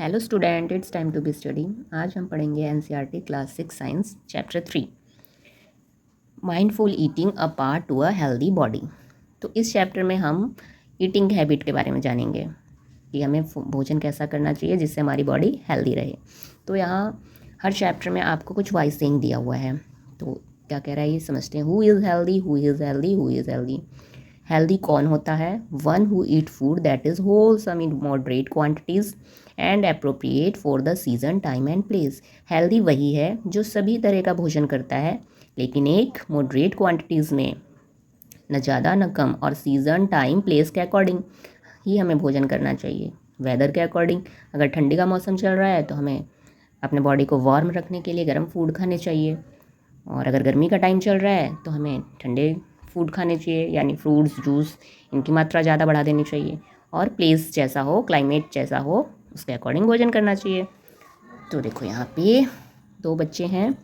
Hello student, it's time to be study. आज हम पढ़ेंगे NCERT class 6 science chapter 3 mindful eating a part to a healthy body. तो इस chapter में हम ईटिंग हैबिट के बारे में जानेंगे कि हमें भोजन कैसा करना चाहिए जिससे हमारी बॉडी हेल्दी रहे। तो यहाँ हर चैप्टर में आपको कुछ वाइज सेइंग दिया हुआ है। तो क्या कह रहा है ये समझते हैं। Who is healthy, who is healthy, who is healthy. Healthy कौन होता है? One who eat food that is wholesome in moderate quantities and appropriate for the season, time and place. Healthy वही है जो सभी तरह का भोजन करता है लेकिन एक मॉडरेट क्वांटिटीज़ में, न ज़्यादा न कम, और सीज़न, टाइम, प्लेस के अकॉर्डिंग ही हमें भोजन करना चाहिए। वेदर के अकॉर्डिंग, अगर ठंडी का मौसम चल रहा है तो हमें अपने बॉडी को वार्म रखने के लिए गर्म फूड खाने चाहिए, और अगर गर्मी का टाइम चल रहा है तो हमें ठंडे फूड खाने चाहिए, यानी फ्रूट्स, जूस, इनकी मात्रा ज़्यादा बढ़ा देनी चाहिए। और प्लेस जैसा हो, क्लाइमेट जैसा हो, उसके अकॉर्डिंग भोजन करना चाहिए। तो देखो यहाँ पे दो बच्चे हैं,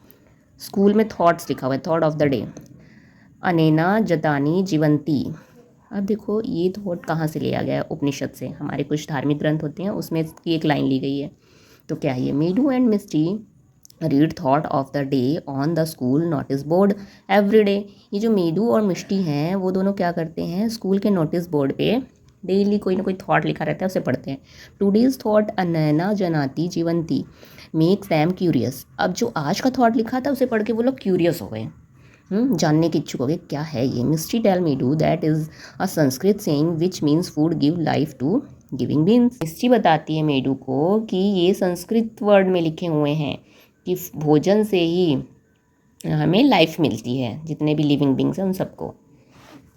स्कूल में थॉट्स लिखा हुआ है, थॉट ऑफ द डे। अनेना जतानी जीवंती। अब देखो ये थॉट कहाँ से लिया गया है? उपनिषद से। हमारे कुछ धार्मिक ग्रंथ होते हैं, उसमें इसकी एक लाइन ली गई है। तो क्या है ये? Meedu and Misty read thought of the day on the school notice board every day. ये जो मीडू और मिष्टी हैं वो दोनों क्या करते हैं? स्कूल के नोटिस बोर्ड पे डेली कोई ना कोई थॉट लिखा रहता है, उसे पढ़ते हैं। टूडेज थॉट अनैना जनाती जीवंती मेक्स दैम क्यूरियस। अब जो आज का थॉट लिखा था उसे पढ़ के वो लोग क्यूरियस हो गए, जानने के इच्छुक हो गए क्या है ये। Misty tell Meedu that is a Sanskrit saying which means food give life to giving beans. Misty बताती है मेडू को कि ये संस्कृत वर्ड में लिखे हुए हैं कि भोजन से ही हमें लाइफ मिलती है, जितने भी लिविंग बींग्स हैं उन सबको।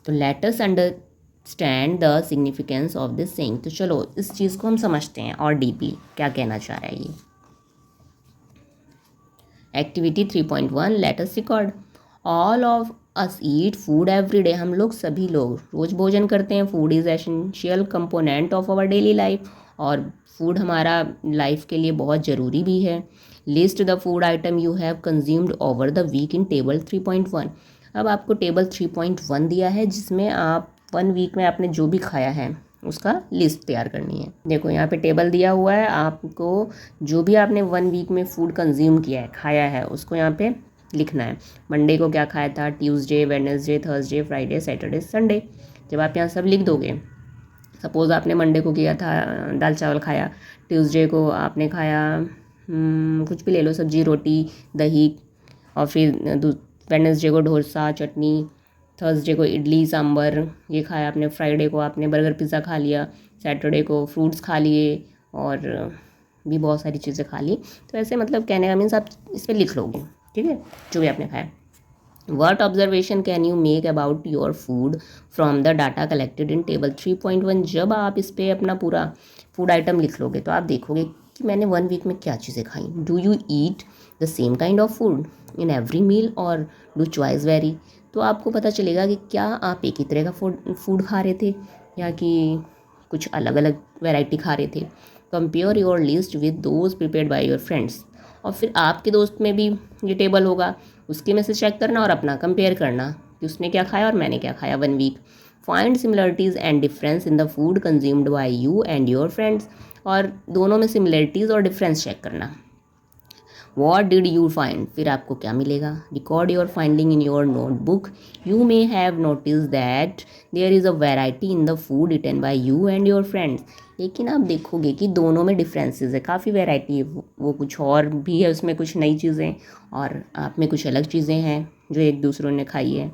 तो late us understand the significance of this saying. तो चलो इस चीज़ को हम समझते हैं और डीपली क्या कहना चाह रहा है ये। Activity 3.1 let us record. All of us eat food every day. हम लोग सभी लोग रोज़ भोजन करते हैं। Food is essential component of our daily life, और फूड हमारा लाइफ के लिए बहुत ज़रूरी भी है। List the food item you have consumed over the week in table 3.1। अब आपको टेबल 3.1 दिया है जिसमें आप 1 वीक में आपने जो भी खाया है उसका लिस्ट तैयार करनी है। देखो यहाँ पे टेबल दिया हुआ है, आपको जो भी आपने 1 वीक में फूड कंज्यूम किया है, खाया है, उसको यहाँ पे लिखना है। मंडे को क्या खाया था, Tuesday, Wednesday, Thursday, Friday, Saturday, Sunday. जब आप यहाँ सब लिख दोगे, सपोज़ आपने मंडे को किया था दाल चावल खाया, ट्यूसडे को आपने खाया कुछ भी ले लो, सब्जी, रोटी, दही, और फिर वेडनेसडे को डोसा, चटनी, थर्सडे को इडली सांभर ये खाया आपने, फ्राइडे को आपने बर्गर पिज़्ज़ा खा लिया, सैटरडे को फ्रूट्स खा लिए, और भी बहुत सारी चीज़ें खा ली। तो ऐसे मतलब कहने का मीन्स आप इस पर लिख लोगे, ठीक है, जो भी आपने खाया। What observation can you make about your food from the data collected in table 3.1? जब आप इस पर अपना पूरा फूड आइटम लिख लोगे तो आप देखोगे कि मैंने 1 वीक में क्या चीज़ें खाई। Do you eat the same kind of food in every meal और डू चॉइस वेरी? तो आपको पता चलेगा कि क्या आप एक ही तरह का फूड खा रहे थे या कि कुछ अलग अलग वैरायटी खा रहे थे। Compare your list with those prepared by your friends. और फिर आपके दोस्त में भी ये टेबल होगा, उसके में से चेक करना और अपना कंपेयर करना कि उसने क्या खाया और मैंने क्या खाया 1 week. Find similarities and difference in the food consumed by you and your friends. और दोनों में सिमिलरिटीज़ और डिफरेंस चेक करना। What did you find? फिर आपको क्या मिलेगा? Record your finding in your notebook. You may have notice that there is a variety in the food eaten by you and your friends. लेकिन आप देखोगे कि दोनों में डिफरेंसेस है, काफ़ी वैरायटी है, वो कुछ और भी है, उसमें कुछ नई चीज़ें और आप में कुछ अलग चीज़ें हैं जो एक दूसरों ने खाई है।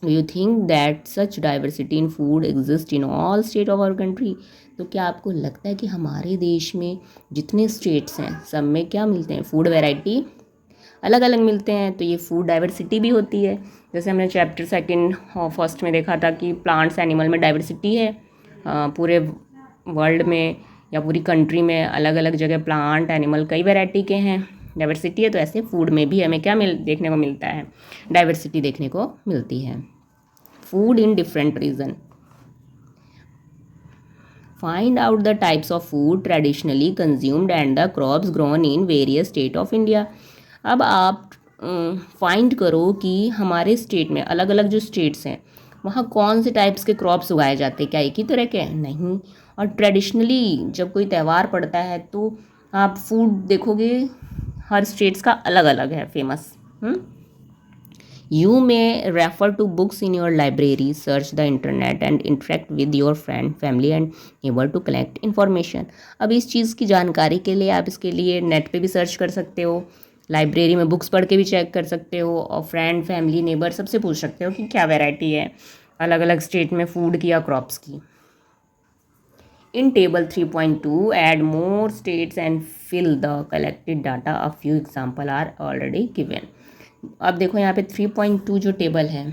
You think that such diversity in food exist in all state of our country? तो क्या आपको लगता है कि हमारे देश में जितने स्टेट्स हैं सब में क्या मिलते हैं? फूड वैरायटी अलग अलग मिलते हैं, तो ये फूड डाइवर्सिटी भी होती है। जैसे हमने चैप्टर 2 और 1 में देखा था कि प्लांट्स एनिमल में डाइवर्सिटी है। पूरे वर्ल्ड में या पूरी कंट्री में अलग अलग जगह प्लांट एनिमल कई वैरायटी के हैं, डाइवर्सिटी है। तो ऐसे फूड में भी हमें क्या देखने को मिलता है? डाइवर्सिटी देखने को मिलती है। Food in different region. Find out the types of food traditionally consumed and the crops grown in various state of India. अब आप फाइंड करो कि हमारे स्टेट में, अलग अलग जो स्टेट्स हैं, वहाँ कौन से टाइप्स के क्रॉप्स उगाए जाते हैं। क्या एक ही तरह के? नहीं। और ट्रेडिशनली जब कोई त्यौहार पड़ता है तो आप फूड देखोगे हर स्टेट्स का अलग अलग है famous. You may refer to books in your library, search the internet and interact with your friend, family and neighbor to collect information। अब इस चीज़ की जानकारी के लिए आप इसके लिए नेट पे भी सर्च कर सकते हो, लाइब्रेरी में बुक्स पढ़ के भी चेक कर सकते हो और फ्रेंड, फैमिली, नेबर सबसे पूछ सकते हो कि क्या वैरायटी है अलग अलग स्टेट में फूड की या क्रॉप्स की। In table 3.2, add more states and fill the collected data. A few examples are already given। अब देखो यहाँ पे 3.2 जो टेबल है,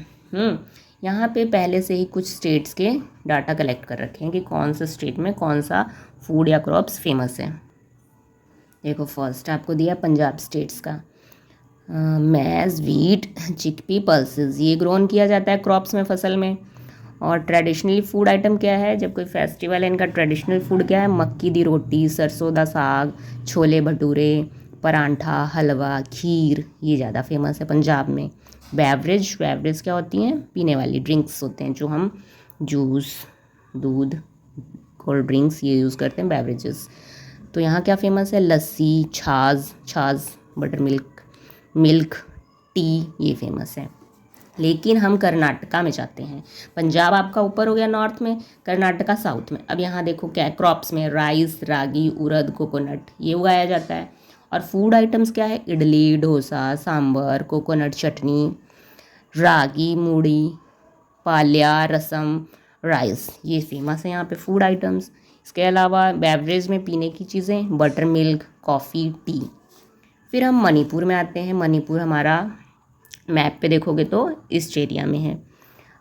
यहाँ पे पहले से ही कुछ स्टेट्स के डाटा कलेक्ट कर रखे हैं कि कौन सा स्टेट में कौन सा फूड या क्रॉप्स फेमस है। देखो फर्स्ट आपको दिया पंजाब स्टेट्स का, मैज़, वीट, चिकपी, पल्सेस, ये ग्रोन किया जाता है क्रॉप्स में, फसल में। और ट्रेडिशनली फूड आइटम क्या है, जब कोई फेस्टिवल है इनका ट्रेडिशनल फूड क्या है, मक्की दी रोटी, सरसों दा साग, छोले भटूरे, परांठा, हलवा, खीर, ये ज़्यादा फेमस है पंजाब में। बेवरेज क्या होती हैं, पीने वाली ड्रिंक्स होते हैं जो हम जूस, दूध, कोल्ड ड्रिंक्स ये यूज़ करते हैं बेवरेजेस। तो यहाँ क्या फेमस है, लस्सी, छाछ, बटर मिल्क, टी, ये फेमस है। लेकिन हम कर्नाटका में जाते हैं, पंजाब आपका ऊपर हो गया नॉर्थ में, कर्नाटका साउथ में। अब यहाँ देखो क्या क्रॉप्स में राइस, रागी, उड़द, कोकोनट ये उगाया जाता है। और फूड आइटम्स क्या है, इडली, डोसा, सांभर, कोकोनट चटनी, रागी मूढ़ी, पाल्या, रसम, राइस, ये फेमस है यहाँ पे फूड आइटम्स। इसके अलावा बेवरेज में पीने की चीज़ें, बटर मिल्क, कॉफ़ी, टी। फिर हम मणिपुर में आते हैं। मणिपुर हमारा मैप पे देखोगे तो इस एरिया में है।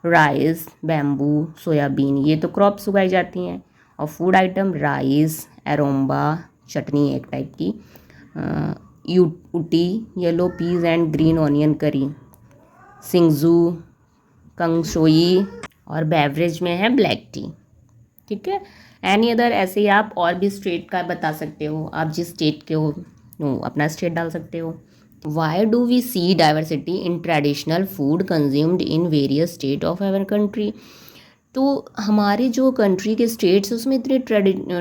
राइस, बैम्बू, सोयाबीन, ये तो क्रॉप्स उगाई जाती हैं। और food item rice, Eromba, chutney एक टाइप की, Utti, yellow peas and green onion curry, Singju, कंगशोई, और बेवरेज में है ब्लैक टी। ठीक है, एनी अदर ऐसे ही आप और भी स्टेट का बता सकते हो, आप जिस स्टेट के हो अपना स्टेट डाल सकते हो। Why do we see diversity in traditional food consumed in various state of our country? तो हमारे जो कंट्री के स्टेट्स उसमें इतनी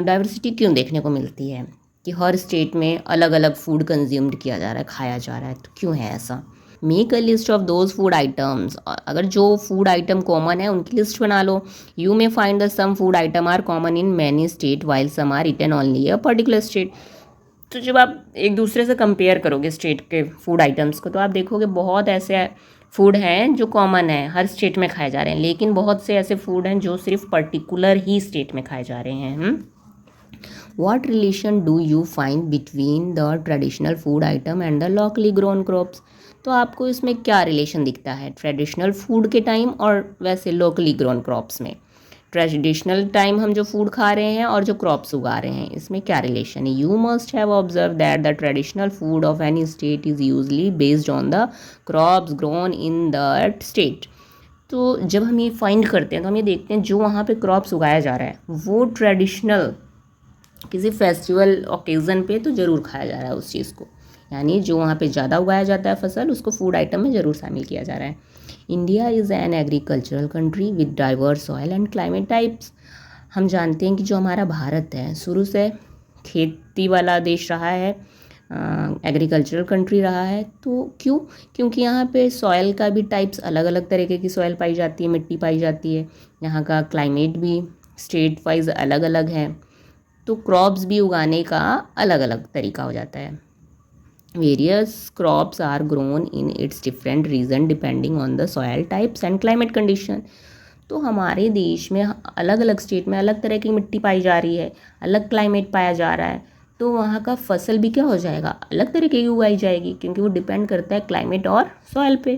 डाइवर्सिटी क्यों देखने को मिलती है कि हर स्टेट में अलग अलग फूड कंज्यूम्ड किया जा रहा है, खाया जा रहा है, तो क्यों है ऐसा। Make a list of those food items, अगर जो फूड आइटम कॉमन है उनकी लिस्ट बना लो। You may find the some food item are common in many state while some are written only a particular state. तो जब आप एक दूसरे से कंपेयर करोगे स्टेट के फूड आइटम्स को तो आप देखोगे बहुत ऐसे फूड हैं जो कॉमन है, हर स्टेट में खाए जा रहे हैं, लेकिन बहुत से ऐसे फूड हैं जो सिर्फ पर्टिकुलर ही स्टेट में खाए जा रहे हैं। What relation do you find between the traditional food item and the locally grown crops? तो आपको इसमें क्या रिलेशन दिखता है ट्रेडिशनल फूड के टाइम और वैसे लोकली ग्रोन क्रॉप्स में। ट्रेडिशनल टाइम हम जो फूड खा रहे हैं और जो क्रॉप्स उगा रहे हैं इसमें क्या रिलेशन है। You must have observe that the traditional food of any state is usually based on the crops grown in that state. तो जब हम ये फाइंड करते हैं तो हम ये देखते हैं जो वहाँ पे क्रॉप्स उगाया जा रहा है वो ट्रेडिशनल किसी फेस्टिवल ओकेज़न पे तो ज़रूर खाया जा रहा है उस चीज़ को, यानी जो वहाँ पे ज़्यादा उगाया जाता है फसल उसको फूड आइटम में ज़रूर शामिल किया जा रहा है। India is an agricultural country with diverse soil and climate types. हम जानते हैं कि जो हमारा भारत है शुरू से खेती वाला देश रहा है, एग्रीकल्चरल कंट्री रहा है। तो क्योंकि यहाँ पे सॉइल का भी टाइप्स अलग अलग तरीके की सॉइल पाई जाती है, मिट्टी पाई जाती है, यहाँ का क्लाइमेट भी स्टेट वाइज अलग अलग है, तो क्रॉप्स भी उगाने का अलग अलग तरीका हो जाता है। Various crops are grown in its different region depending on the soil types and climate condition. तो हमारे देश में अलग अलग स्टेट में अलग तरह की मिट्टी पाई जा रही है, अलग क्लाइमेट पाया जा रहा है, तो वहाँ का फसल भी क्या हो जाएगा, अलग तरीके की उगाई जाएगी, क्योंकि वो डिपेंड करता है क्लाइमेट और सॉयल पे।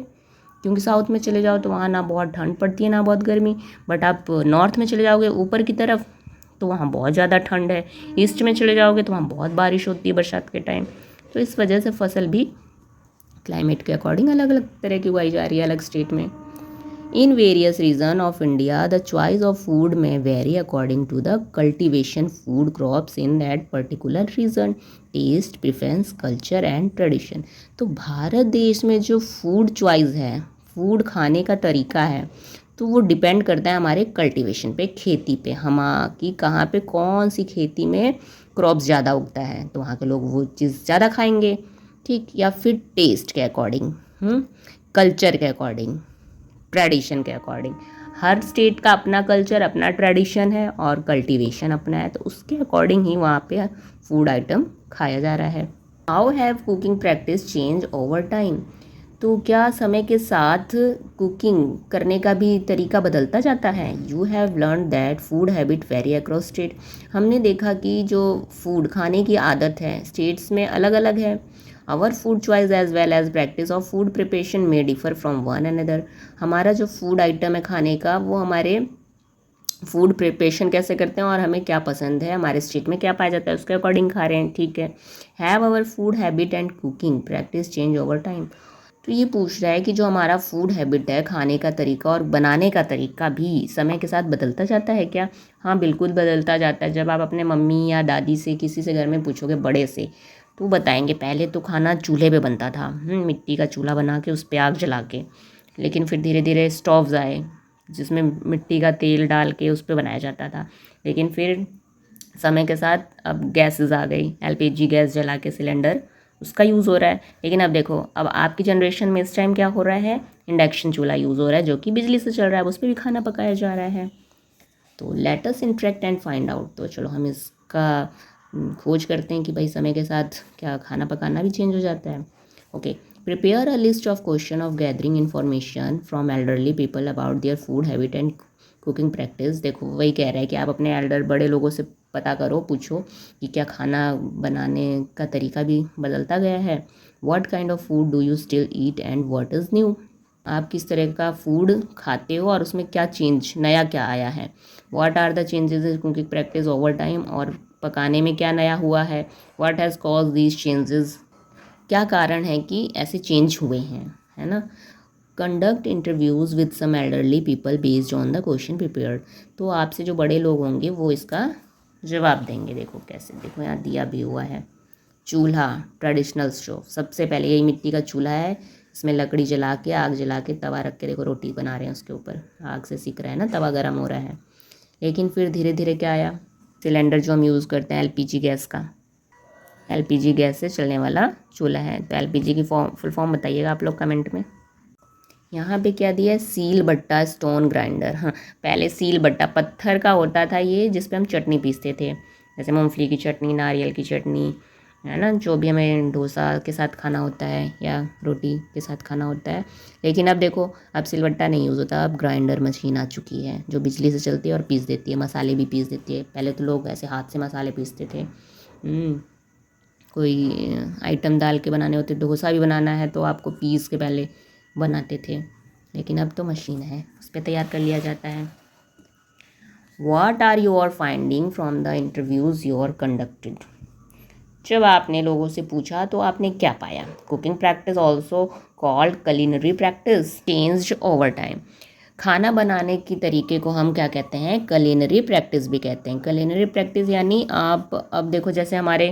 क्योंकि साउथ में चले जाओ तो वहाँ ना बहुत ठंड पड़ती है ना बहुत गर्मी, बट आप नॉर्थ में चले जाओगे ऊपर की तरफ तो वहाँ बहुत ज़्यादा ठंड है, ईस्ट में चले जाओगे तो वहाँ बहुत बारिश होती है बरसात के टाइम। तो इस वजह से फसल भी क्लाइमेट के अकॉर्डिंग अलग अलग तरह की उगाई जा रही है अलग स्टेट में। In various region of India the choice of food में very according to the cultivation food crops in that particular region, taste preference, culture and tradition. तो भारत देश में जो फूड चॉइस है, फूड खाने का तरीका है, तो वो डिपेंड करता है हमारे कल्टीवेशन पे, खेती पे, हम कि कहाँ पे कौन सी खेती में क्रॉप्स ज़्यादा उगता है तो वहाँ के लोग वो चीज़ ज़्यादा खाएंगे, ठीक। या फिर टेस्ट के अकॉर्डिंग, कल्चर के अकॉर्डिंग, ट्रेडिशन के अकॉर्डिंग। हर स्टेट का अपना कल्चर, अपना ट्रेडिशन है और कल्टीवेशन अपना है, तो उसके अकॉर्डिंग ही वहाँ पे फूड आइटम खाया जा रहा है। How have cooking practice change over time? तो क्या समय के साथ कुकिंग करने का भी तरीका बदलता जाता है? You have learn that food habit vary across state. हमने देखा कि जो फूड खाने की आदत है स्टेट्स में अलग अलग है। Our food choice as well as practice of food preparation में डिफर फ्रॉम वन अनदर। हमारा जो फूड आइटम है खाने का, वो हमारे फूड प्रिपरेशन कैसे करते हैं और हमें क्या पसंद है, हमारे स्टेट में क्या पाया जाता है, उसके अकॉर्डिंग खा रहे हैं, ठीक है। Have our food habit and cooking practice change over time. तो ये पूछ रहा है कि जो हमारा फूड हैबिट है, खाने का तरीका और बनाने का तरीका भी समय के साथ बदलता जाता है क्या? हाँ, बिल्कुल बदलता जाता है। जब आप अपने मम्मी या दादी से, किसी से घर में पूछोगे बड़े से, तो बताएंगे पहले तो खाना चूल्हे पे बनता था, मिट्टी का चूल्हा बना के उस पर आग जला के। लेकिन फिर धीरे धीरे स्टोव्स आए जिसमें मिट्टी का तेल डाल के उस पर बनाया जाता था। लेकिन फिर समय के साथ अब गैसेस आ गई, एलपीजी गैस जला के सिलेंडर, उसका यूज़ हो रहा है। लेकिन अब देखो, अब आपकी जनरेशन में इस टाइम क्या हो रहा है, इंडक्शन चूल्हा यूज़ हो रहा है जो कि बिजली से चल रहा है, उस पर भी खाना पकाया जा रहा है। तो let us interact and find out. तो चलो हम इसका खोज करते हैं कि भाई समय के साथ क्या खाना पकाना भी चेंज हो जाता है। Okay, prepare a list of question of gathering information from elderly people about their food habit and cooking practice. देखो वही कह रहा है कि आप अपने एल्डर बड़े लोगों से पता करो, पूछो कि क्या खाना बनाने का तरीका भी बदलता गया है। What kind of food do you still eat and what is new. आप किस तरह का फूड खाते हो और उसमें क्या चेंज, नया क्या आया है। What are the changes in cooking practice over time, और पकाने में क्या नया हुआ है। What has cause these changes, क्या कारण है कि ऐसे चेंज हुए हैं, है ना। Conduct interviews with some elderly people based on the question prepared. तो आपसे जो बड़े लोग होंगे वो इसका जवाब देंगे। देखो कैसे, देखो यहाँ दिया भी हुआ है। चूल्हा, ट्रेडिशनल स्टोव, सबसे पहले यही मिट्टी का चूल्हा है, इसमें लकड़ी जला के, आग जला के, तवा रख के, देखो रोटी बना रहे हैं उसके ऊपर, आग से सिक रहा है ना, तवा गर्म हो रहा है। लेकिन फिर धीरे धीरे क्या आया, सिलेंडर जो हम यूज़ करते हैं एलपीजी गैस का, एलपीजी गैस से चलने वाला चूल्हा है। तो एलपीजी की फुल फॉर्म बताइएगा आप लोग कमेंट में। यहाँ पे क्या दिया है, सील बट्टा स्टोन ग्राइंडर। हाँ, पहले सील बट्टा पत्थर का होता था ये, जिस पे हम चटनी पीसते थे, जैसे मूंगफली की चटनी, नारियल की चटनी, है ना, जो भी हमें डोसा के साथ खाना होता है या रोटी के साथ खाना होता है। लेकिन अब देखो, अब सिलबट्टा नहीं यूज़ होता, अब ग्राइंडर मशीन आ चुकी है जो बिजली से चलती है और पीस देती है, मसाले भी पीस देती है। पहले तो लोग ऐसे हाथ से मसाले पीसते थे। कोई आइटम डाल के बनाने होते, डोसा भी बनाना है तो आपको पीस के पहले बनाते थे। लेकिन अब तो मशीन है, उस पर तैयार कर लिया जाता है। What are your finding from the interviews your conducted. जब आपने लोगों से पूछा तो आपने क्या पाया। Cooking practice also called culinary practice changed over time. खाना बनाने की तरीके को हम क्या कहते हैं, कलिनरी प्रैक्टिस भी कहते हैं। कलिनरी प्रैक्टिस यानी आप अब देखो, जैसे हमारे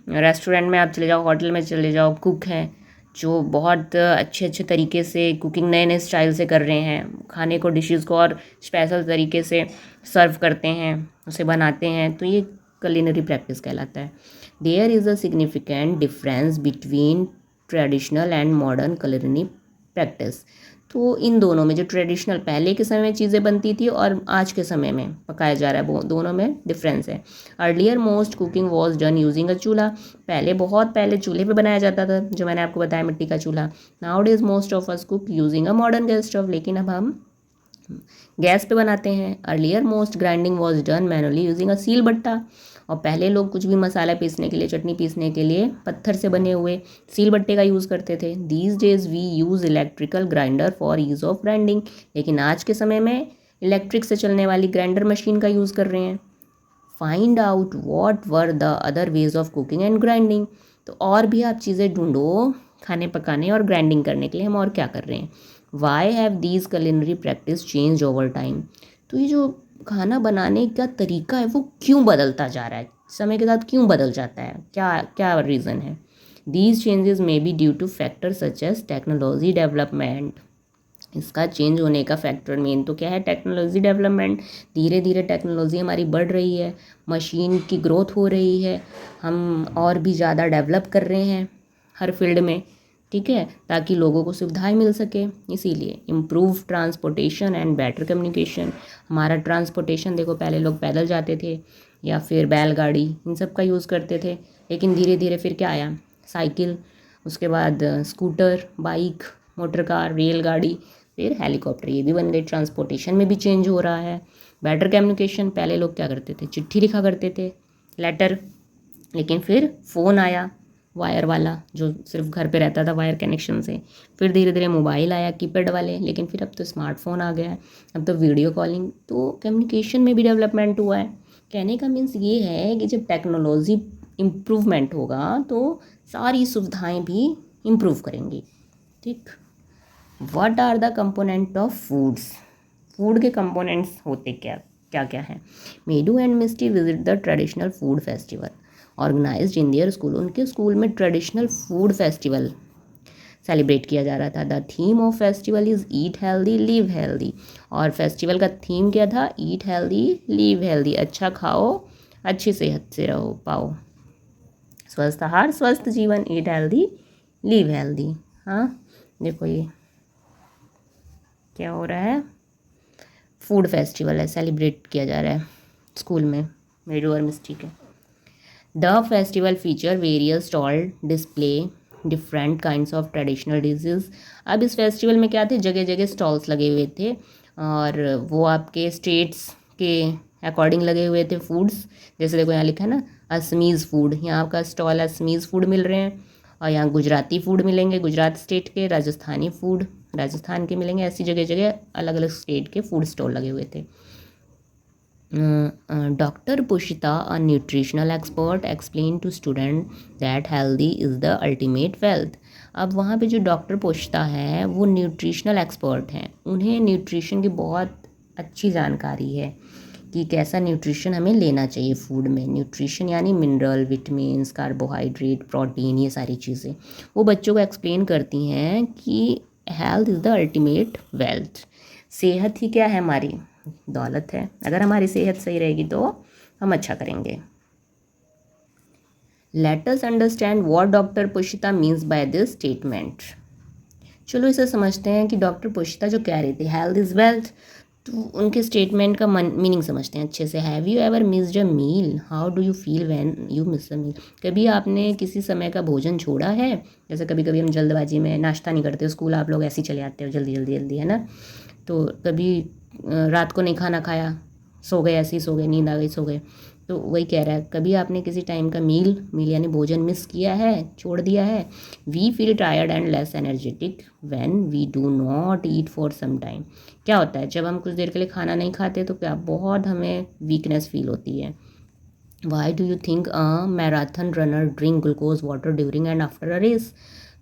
रेस्टोरेंट में आप चले जाओ, होटल में चले जाओ, कुक हैं जो बहुत अच्छे अच्छे तरीके से कुकिंग नए नए स्टाइल से कर रहे हैं, खाने को, डिशेस को और स्पेशल तरीके से सर्व करते हैं, उसे बनाते हैं, तो ये कलिनरी प्रैक्टिस कहलाता है। There is a significant difference between traditional and modern culinary practice. तो इन दोनों में, जो ट्रेडिशनल पहले के समय में चीज़ें बनती थी और आज के समय में पकाया जा रहा है, वो दोनों में डिफरेंस है। Earlier most cooking was done using a चूल्हा। पहले, बहुत पहले चूल्हे पे बनाया जाता था, जो मैंने आपको बताया मिट्टी का चूल्हा। Now days most of us cook using a modern gas stove. लेकिन अब हम गैस पे बनाते हैं। Earlier most grinding was done manually using a seal बट्टा। और पहले लोग कुछ भी मसाला पीसने के लिए, चटनी पीसने के लिए पत्थर से बने हुए सील बट्टे का यूज़ करते थे। These days we use electrical grinder for ease of grinding. लेकिन आज के समय में इलेक्ट्रिक से चलने वाली ग्राइंडर मशीन का यूज़ कर रहे हैं। Find out what were the other ways of cooking and grinding. तो और भी आप चीज़ें ढूंढो खाने पकाने और ग्राइंडिंग करने के लिए, हम और क्या कर रहे हैं। Why have these culinary practice change over time. तो ये जो खाना बनाने का तरीका है वो क्यों बदलता जा रहा है, समय के साथ क्यों बदल जाता है, क्या क्या रीज़न है। These changes may be due to factor such as technology development इसका चेंज होने का फैक्टर मेन तो क्या है, टेक्नोलॉजी डेवलपमेंट। धीरे धीरे टेक्नोलॉजी हमारी बढ़ रही है, मशीन की ग्रोथ हो रही है, हम और भी ज़्यादा डेवलप कर रहे हैं हर फील्ड में, ठीक है, ताकि लोगों को सुविधाएं मिल सके। इसीलिए improve transportation and better communication. हमारा ट्रांसपोर्टेशन देखो, पहले लोग पैदल जाते थे या फिर बैलगाड़ी, इन सब का यूज़ करते थे, लेकिन धीरे धीरे फिर क्या आया, साइकिल, उसके बाद स्कूटर, बाइक, मोटर कार, रेलगाड़ी, फिर हेलीकॉप्टर, ये भी बन गए। ट्रांसपोर्टेशन में भी चेंज हो रहा है। बेटर कम्युनिकेशन, पहले लोग क्या करते थे, चिट्ठी लिखा करते थे, लेटर, लेकिन फिर फ़ोन आया वायर वाला, जो सिर्फ घर पे रहता था वायर कनेक्शन से। फिर धीरे धीरे मोबाइल आया कीपैड वाले, लेकिन फिर अब तो स्मार्टफोन आ गया है, अब तो वीडियो कॉलिंग, तो कम्युनिकेशन में भी डेवलपमेंट हुआ है। कहने का मीन्स ये है कि जब टेक्नोलॉजी इम्प्रूवमेंट होगा तो सारी सुविधाएं भी इम्प्रूव करेंगी, ठीक। What are the component of foods. Food के कंपोनेंट्स होते क्या क्या क्या हैं। Medu and Misty visit the traditional food festival organized in their school. उनके स्कूल में ट्रेडिशनल फूड फेस्टिवल सेलिब्रेट किया जा रहा था। The theme of festival is eat healthy live healthy. और फेस्टिवल का थीम क्या था, ईट हेल्दी लिव हेल्दी, अच्छा खाओ अच्छी सेहत से रहो पाओ, स्वस्थ आहार स्वस्थ जीवन, ईट हेल्दी लिव हेल्दी। हाँ देखो ये क्या हो रहा है, फूड फेस्टिवल है, सेलिब्रेट किया जा रहा है स्कूल में मेडू और मिस्टी के। The festival feature various stall display different kinds of traditional dishes. अब इस फेस्टिवल में क्या थे, जगह जगह स्टॉल्स लगे हुए थे और वो आपके स्टेट्स के अकॉर्डिंग लगे हुए थे फूड्स। जैसे देखो यहाँ लिखा है ना असमीज़ फूड, यहाँ का स्टॉल असमीज़ फूड मिल रहे हैं, और यहाँ गुजराती फूड मिलेंगे गुजरात स्टेट के, राजस्थानी फूड राजस्थान के मिलेंगे। ऐसी जगह जगह अलग अलग स्टेट के फूड स्टॉल लगे हुए थे। Doctor Pushita, a nutritional expert, explain to student that healthy is the ultimate wealth. अब वहाँ पे जो डॉक्टर पुशिता है वो न्यूट्रिशनल एक्सपर्ट हैं, उन्हें न्यूट्रिशन की बहुत अच्छी जानकारी है कि कैसा न्यूट्रिशन हमें लेना चाहिए फूड में। न्यूट्रिशन यानी मिनरल, विटामिन्स, कार्बोहाइड्रेट, प्रोटीन, ये सारी चीज़ें वो बच्चों को एक्सप्लेन करती हैं कि health is the ultimate wealth. सेहत ही क्या है, हमारी दौलत है। अगर हमारी सेहत सही रहेगी तो हम अच्छा करेंगे। Let us understand what doctor Pushita means by this statement. चलो इसे समझते हैं कि डॉक्टर पुशिता जो कह रही थी हेल्थ इज़ वेल्थ, तो उनके स्टेटमेंट का मीनिंग समझते हैं अच्छे से। Have you ever missed a meal, how do you feel when you miss a meal. कभी आपने किसी समय का भोजन छोड़ा है। जैसे कभी कभी हम जल्दबाजी में नाश्ता नहीं करते, स्कूल आप लोग ऐसे ही चले आते हो जल्दी जल्दी जल्दी, है ना। तो कभी रात को नहीं खाना खाया, सो गए, ऐसे ही सो गए, नींद आ गई सो गए। तो वही कह रहा है, कभी आपने किसी टाइम का मील यानी भोजन मिस किया है, छोड़ दिया है। We feel tired and less energetic when we do not eat for some time. क्या होता है जब हम कुछ देर के लिए खाना नहीं खाते तो क्या बहुत हमें वीकनेस फील होती है। Why do you think a marathon runner drink glucose water during and after a race.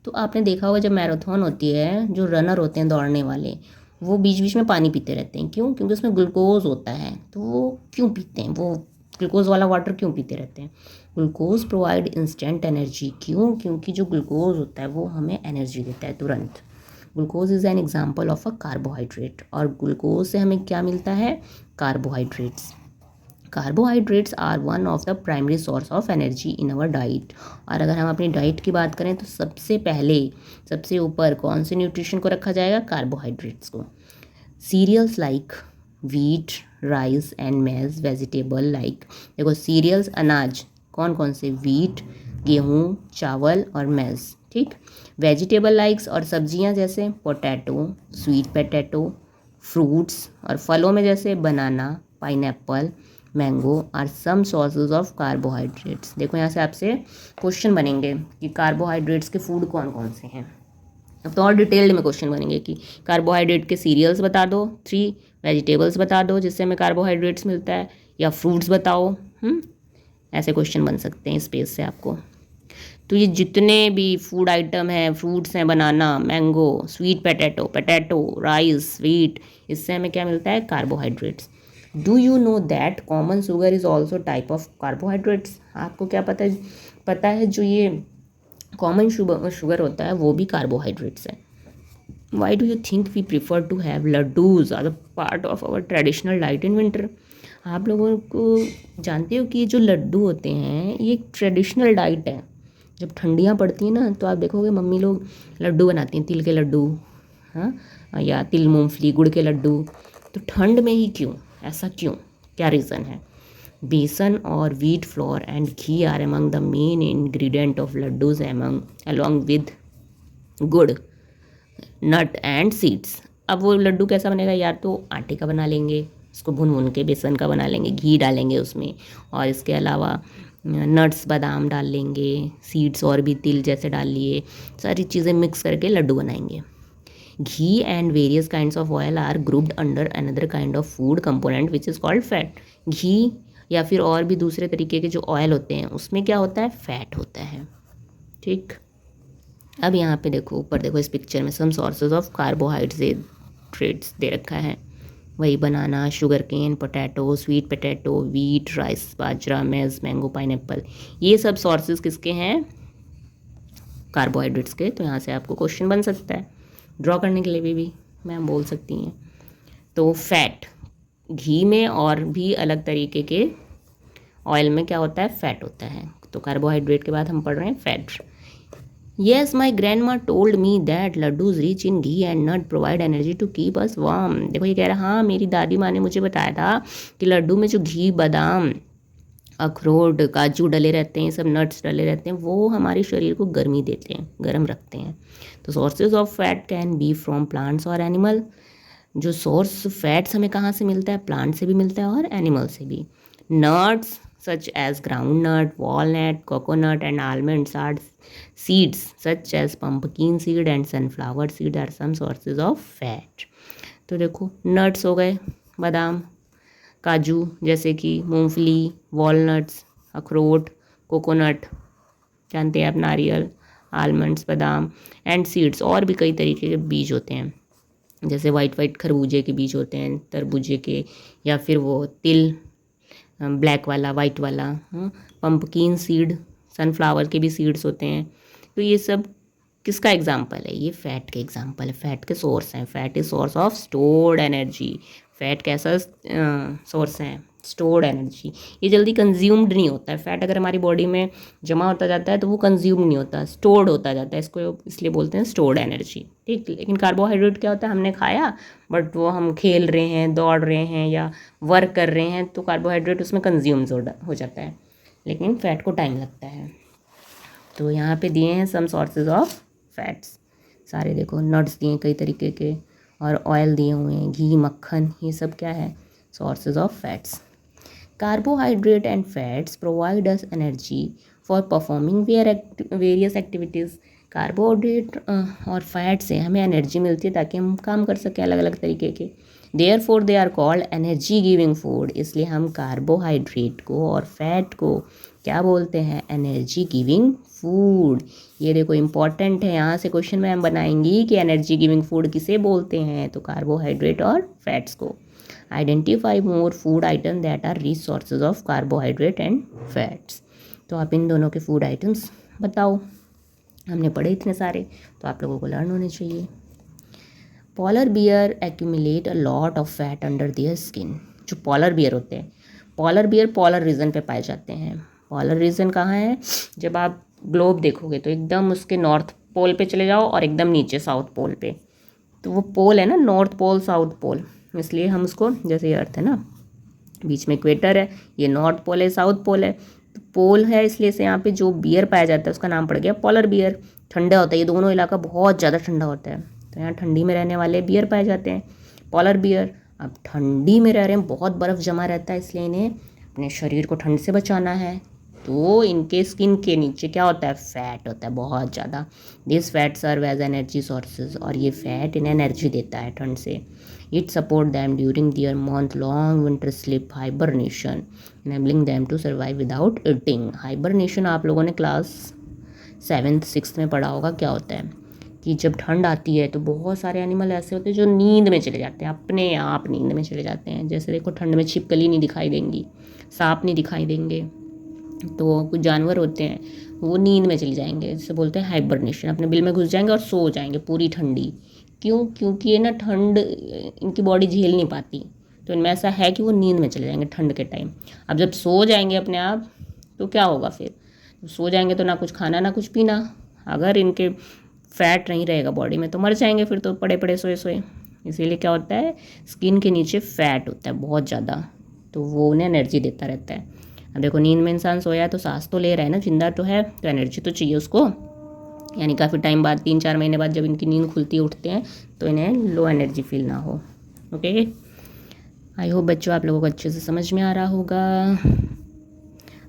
तो आपने देखा होगा जब मैराथन होती है, जो रनर होते हैं दौड़ने वाले, वो बीच बीच में पानी पीते रहते हैं। क्यों? क्योंकि उसमें ग्लूकोज होता है। तो वो क्यों पीते हैं, वो ग्लूकोज वाला वाटर क्यों पीते रहते हैं। Glucose provide instant energy. क्यों? क्योंकि जो ग्लूकोज होता है वो हमें एनर्जी देता है तुरंत। Glucose is an example of a carbohydrate. और ग्लूकोज से हमें क्या मिलता है, carbohydrates. Carbohydrates are one of the primary source of energy in our diet. और अगर हम अपनी डाइट की बात करें तो सबसे पहले सबसे ऊपर कौन से न्यूट्रिशन को रखा जाएगा, कार्बोहाइड्रेट्स को। Cereals like wheat, rice and maize, vegetable like, देखो सीरियल्स अनाज कौन कौन से, वीट, गेहूँ, चावल और मेज, ठीक। वेजिटेबल लाइक्स और सब्जियां जैसे पोटैटो, स्वीट पोटैटो, फ्रूट्स और फलों में जैसे banana, pineapple, mango are some sources of carbohydrates. देखो यहाँ से आपसे क्वेश्चन बनेंगे कि कार्बोहाइड्रेट्स के फूड कौन कौन से हैं। अब तो और डिटेल्ड में क्वेश्चन बनेंगे कि कार्बोहाइड्रेट के सीरियल्स बता दो 3, वेजिटेबल्स बता दो जिससे हमें कार्बोहाइड्रेट्स मिलता है, या फ्रूट्स बताओ। ऐसे क्वेश्चन बन सकते हैं स्पेस से आपको। तो ये जितने भी फूड आइटम हैं, फ्रूट्स हैं, banana, mango, sweet potato, rice, wheat, इससे हमें क्या मिलता है, carbohydrates. Do you know that common sugar is also type of carbohydrates. आपको क्या पता है जो ये कॉमन शुगर होता है वो भी कार्बोहाइड्रेट्स है। Why do you think we prefer to have laddoos are the part of our traditional diet in winter? आप लोगों को जानते हो कि ये जो लड्डू होते हैं ये एक ट्रेडिशनल डाइट है। जब ठंडियाँ पड़ती हैं ना तो आप देखोगे मम्मी लोग लड्डू बनाती हैं, तिल के लड्डू, हाँ, या तिल मूंगफली गुड़ के लड्डू। तो ठंड में ही क्यों, ऐसा क्यों, क्या रीज़न है? बेसन और wheat flour and ghee are among the main ingredient of laddoos along with gur, nut and seeds. अब वो लड्डू कैसा बनेगा? या तो आटे का बना लेंगे, उसको भून के बेसन का बना लेंगे, घी डालेंगे उसमें, और इसके अलावा नट्स बादाम डाल लेंगे, सीड्स और भी तिल जैसे डाल लिए, सारी चीज़ें मिक्स करके लड्डू बनाएंगे। Ghee and various kinds of oil are grouped under another kind of food component which is called fat. घी या फिर और भी दूसरे तरीके के जो ऑयल होते हैं उसमें क्या होता है? फैट होता है। ठीक, अब यहाँ पे देखो, ऊपर देखो इस पिक्चर में सम सोर्सेज ऑफ कार्बोहाइड्रेट्स दे रखा है। वही banana, sugar cane, potato, sweet potato, wheat, rice, bajra, maize, mango, pineapple, ये सब सोर्सेज किसके हैं? कार्बोहाइड्रेट्स के। तो यहाँ से आपको क्वेश्चन बन सकता है, ड्रॉ करने के लिए भी मैम बोल सकती हैं। तो फैट, घी में और भी अलग तरीके के ऑयल में क्या होता है? फैट होता है। तो कार्बोहाइड्रेट के बाद हम पढ़ रहे हैं fat. Yes, my grandma told me that laddoos rich in ghee and nut provide energy to keep us warm. देखो ये कह रहा है, हाँ मेरी दादी माँ ने मुझे बताया था कि लड्डू में जो घी, बादाम, अखरोट, काजू डले रहते हैं, सब नट्स डले रहते हैं, वो हमारे शरीर को गर्मी देते हैं, गर्म रखते हैं। तो sources of fat can be from plants और एनिमल। जो सोर्स फैट्स हमें कहाँ से मिलता है? प्लांट से भी मिलता है और एनिमल से भी। Nuts such as groundnut, walnut, coconut and almonds are seeds such as pumpkin seed and sunflower seed are some sources of fat। तो देखो नट्स हो गए, बादाम, काजू जैसे कि मूंगफली, वॉलनट्स, अखरोट, कोकोनट जानते हैं आप, नारियल, आलमंड्स, बादाम, एंड सीड्स, और भी कई तरीके के बीज होते हैं, जैसे वाइट खरबूजे के बीज होते हैं, तरबूजे के, या फिर वो तिल ब्लैक वाला, वाइट वाला, पंपकिन सीड, सनफ्लावर के भी सीड्स होते हैं। तो ये सब किसका एग्जाम्पल है? ये फैट के एग्जाम्पल है, फैट के सोर्स हैं। Fat is source of stored energy. Fat कैसा सोर्स है? Stored energy. ये जल्दी कंज्यूम्ड नहीं होता है। फैट अगर हमारी बॉडी में जमा होता जाता है तो वो कंज्यूम नहीं होता, स्टोर्ड होता जाता है, इसको इसलिए बोलते हैं स्टोर्ड एनर्जी। ठीक, लेकिन कार्बोहाइड्रेट क्या होता है? हमने खाया बट वो हम खेल रहे हैं, दौड़ रहे हैं या वर्क कर रहे हैं तो कार्बोहाइड्रेट उसमें कंज्यूम हो जाता है, लेकिन फैट को टाइम लगता है। तो यहाँ पे दिए हैं सम सोर्सेज ऑफ फैट्स, सारे देखो, नट्स दिए कई तरीके के, और ऑयल दिए हुए हैं, घी, मक्खन, ये सब क्या है? Sources of fats. Carbohydrate and fats provide us energy for performing various activities. Carbohydrate और फैट से हमें एनर्जी मिलती है ताकि हम काम कर सकें अलग अलग तरीके के। Therefore they are called energy giving food. इसलिए हम कार्बोहाइड्रेट को और फैट को क्या बोलते हैं? Energy giving food. ये देखो इंपॉर्टेंट है, यहाँ से क्वेश्चन में हम बनाएंगी कि एनर्जी गिविंग फूड किसे बोलते हैं? तो कार्बोहाइड्रेट और फैट्स को। Identify more food item that are rich sources of carbohydrate and fats. तो आप इन दोनों के फूड आइटम्स बताओ। हमने पढ़े इतने सारे, तो आप लोगों को लर्न होने चाहिए। Polar bear accumulate a lot of fat under their skin. जो पॉलर बियर होते हैं, पॉलर बियर पॉलर रीजन पे पाए जाते हैं। पॉलर रीजन कहाँ है? जब आप ग्लोब देखोगे तो एकदम उसके नॉर्थ पोल पे चले जाओ और एकदम नीचे साउथ पोल पे, तो वो पोल है ना, नॉर्थ पोल साउथ पोल, इसलिए हम उसको, जैसे ये अर्थ है ना, बीच में इक्वेटर है, ये नॉर्थ पोल है, साउथ पोल है, तो पोल है इसलिए से यहाँ पे जो बियर पाया जाता है उसका नाम पड़ गया पॉलर बियर। ठंडा होता है, ये दोनों इलाका बहुत ज़्यादा ठंडा होता है, तो यहाँ ठंडी में रहने वाले बियर पाए जाते हैं, पॉलर बियर। अब ठंडी में रह रहे हैं, बहुत बर्फ़ जमा रहता है, इसलिए इन्हें अपने शरीर को ठंड से बचाना है, तो इनके स्किन के नीचे क्या होता है? फैट होता है बहुत ज़्यादा। This fat serve as energy sources, और ये फैट इन्हें एनर्जी देता है ठंड से। It support them during their month long winter sleep hibernation, enabling them to survive without eating. Hibernation आप लोगों ने क्लास 7th 6th में पढ़ा होगा, क्या होता है कि जब ठंड आती है तो बहुत सारे एनिमल ऐसे होते हैं जो नींद में चले जाते हैं, अपने आप नींद में चले जाते हैं। जैसे देखो ठंड में छिपकली नहीं दिखाई देंगी, सांप नहीं दिखाई देंगे, तो कुछ जानवर होते हैं वो नींद में चले जाएंगे, जिसे बोलते हैं हाइबरनेशन। अपने बिल में घुस जाएंगे और सो जाएंगे पूरी ठंडी, क्यों? क्योंकि ये ना ठंड इनकी बॉडी झेल नहीं पाती, तो इनमें ऐसा है कि वो नींद में चले जाएंगे ठंड के टाइम। अब जब सो जाएंगे अपने आप तो क्या होगा फिर? सो जाएंगे तो ना कुछ खाना ना कुछ पीना, अगर इनके फैट नहीं रहेगा बॉडी में तो मर जाएंगे फिर तो पड़े पड़े सोए सोए। इसीलिए क्या होता है, स्किन के नीचे फैट होता है बहुत ज़्यादा, तो वो उन्हें एनर्जी देता रहता है। अब देखो नींद में इंसान सोया है तो सांस तो ले रहा है ना, जिंदा तो है, तो एनर्जी तो चाहिए उसको। यानी काफ़ी टाइम बाद 3-4 महीने बाद जब इनकी नींद खुलती है उठते हैं तो इन्हें लो एनर्जी फील ना हो। ओके, आई होप बच्चों आप लोगों को अच्छे से समझ में आ रहा होगा।